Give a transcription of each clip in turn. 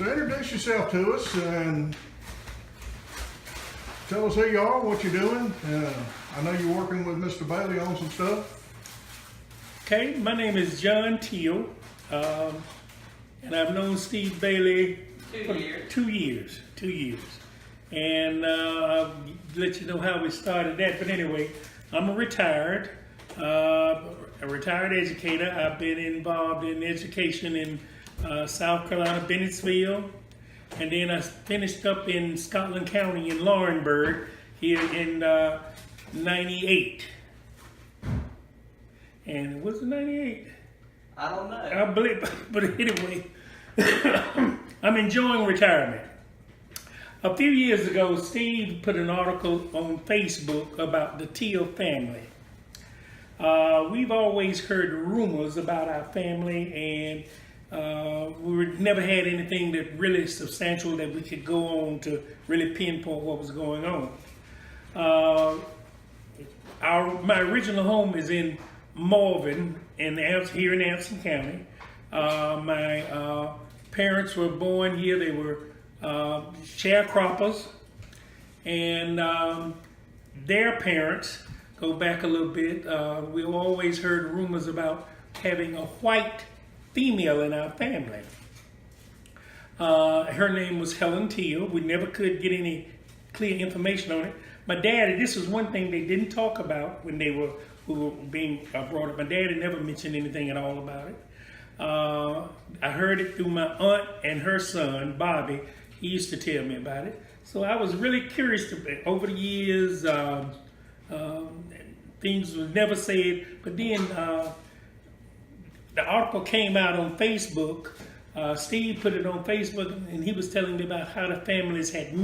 So introduce yourself to us and tell us who you are, what you're doing. I know you're working with Mr. Bailey on some stuff. Okay, my name is John Teal, and I've known Steve Bailey for 2 years. 2 years. And I'll let you know how we started that. But anyway, I'm a retired educator. I've been involved in education in South Carolina, Bennettsville, and then I finished up in Scotland County in Laurinburg here in 98. And was it 98? I don't know. I believe, but anyway, I'm enjoying retirement. A few years ago, Steve put an article on Facebook about the Teal family. We've always heard rumors about our family, and we never had anything that really substantial that we could go on to really pinpoint what was going on. My original home is in Marvin, here in Anson County. My parents were born here. They were sharecroppers, and their parents go back a little bit. We always heard rumors about having a white female in our family. Her name was Helen Teal. We never could get any clear information on it. My dad, this was one thing they didn't talk about when they were being brought up. My dad had never mentioned anything at all about it. I heard it through my aunt and her son, Bobby. He used to tell me about it. So I was really curious. Over the years, things were never said. But then the article came out on Facebook. Steve put it on Facebook, and he was telling me about how the families had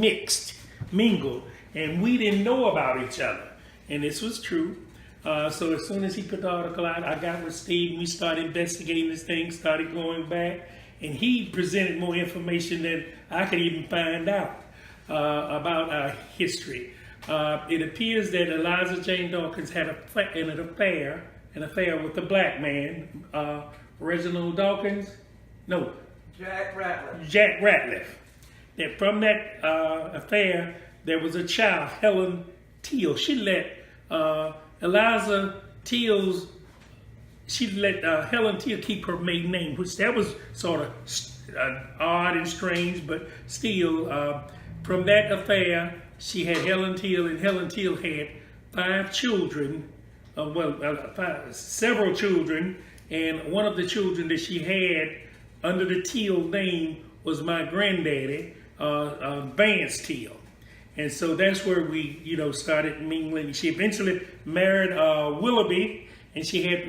mingled, and we didn't know about each other. And this was true. So as soon as he put the article out, I got with Steve, and we started investigating this thing, started going back, and he presented more information than I could even find out about our history. It appears that Eliza Jane Dawkins had an affair with a black man, Reginald Dawkins. No. Jack Ratliff. Jack Ratliff. That from that affair, there was a child, Helen Teal. She let Helen Teal keep her maiden name, which that was sort of odd and strange, but still, from that affair, she had Helen Teal, and Helen Teal had 5 children, several children, and one of the children that she had under the Teal name was my granddaddy, Vance Teal. And so that's where we, started mingling. She eventually married Willoughby, and she had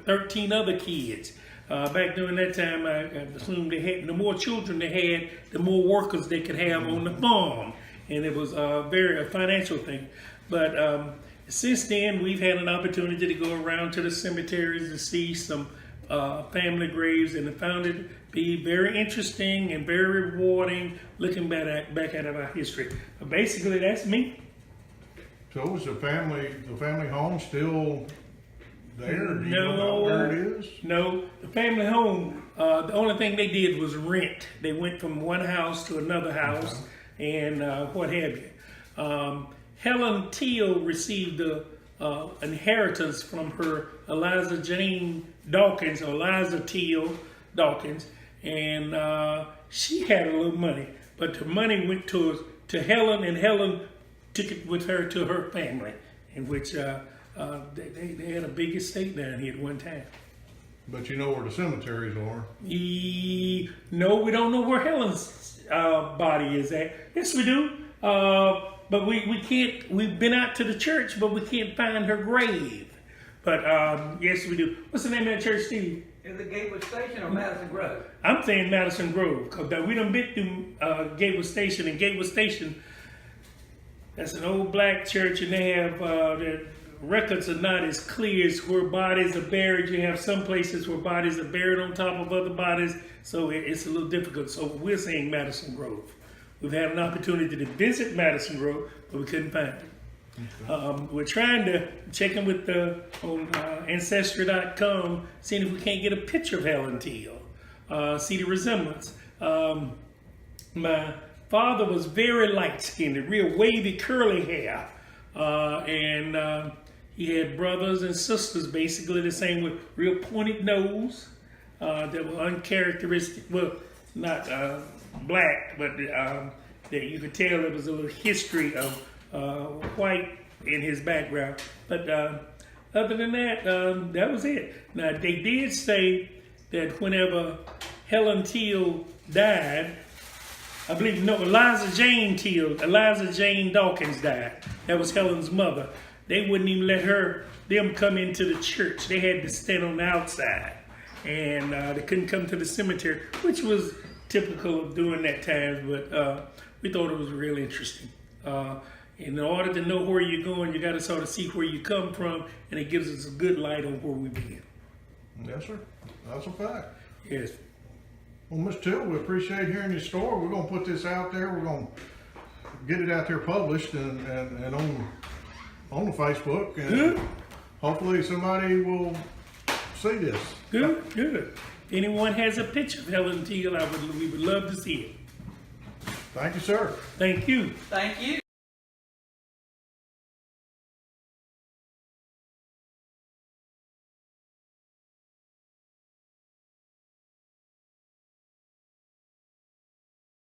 13 other kids. Back during that time, I assumed the more children they had, the more workers they could have on the farm. And it was a financial thing. But since then, we've had an opportunity to go around to the cemeteries to see some family graves, and I found it to be very interesting and very rewarding looking back at our history. But basically, that's me. So is the family home still there? Do you know No, about where it is? No, the family home, the only thing they did was rent. They went from one house to another house and what have you. Helen Teal received the inheritance from her Eliza Jane Dawkins, or Eliza Teal Dawkins, and she had a little money, but the money went to Helen, and Helen took it with her to her family, in which they had a big estate down here at one time. But you know where the cemeteries are? No, we don't know where Helen's body is at. Yes, we do. But we can't, we've been out to the church, but we can't find her grave. But yes, we do. What's the name of that church, Steve? Is it Gateway Station or Madison Grove? I'm saying Madison Grove, because we done been through Gateway Station, and Gateway Station, that's an old black church, and they have, their records are not as clear as where bodies are buried. You have some places where bodies are buried on top of other bodies, so it's a little difficult. So we're saying Madison Grove. We've had an opportunity to visit Madison Grove, but we couldn't find it. Okay. We're trying to check in with on Ancestry.com, seeing if we can't get a picture of Helen Teal, see the resemblance. My father was very light-skinned, real wavy, curly hair. And he had brothers and sisters basically the same with real pointed nose that were uncharacteristic. Well, not black, but that you could tell there was a little history of white in his background. But other than that, that was it. Now, they did say that whenever Helen Teal died, I believe, no, Eliza Jane Dawkins died. That was Helen's mother. They wouldn't even let them come into the church. They had to stand on the outside. And they couldn't come to the cemetery, which was typical of during that time, but we thought it was real interesting. In order to know where you're going, you got to sort of see where you come from, and it gives us a good light on where we've been. Yes, sir. That's a fact. Yes. Well, Mr. Teal, we appreciate hearing your story. We're going to put this out there. We're going to get it out there published and on the Facebook. And Good. hopefully somebody will see this. Good, good. If anyone has a picture of Helen Teal, we would love to see it. Thank you, sir. Thank you. Thank you.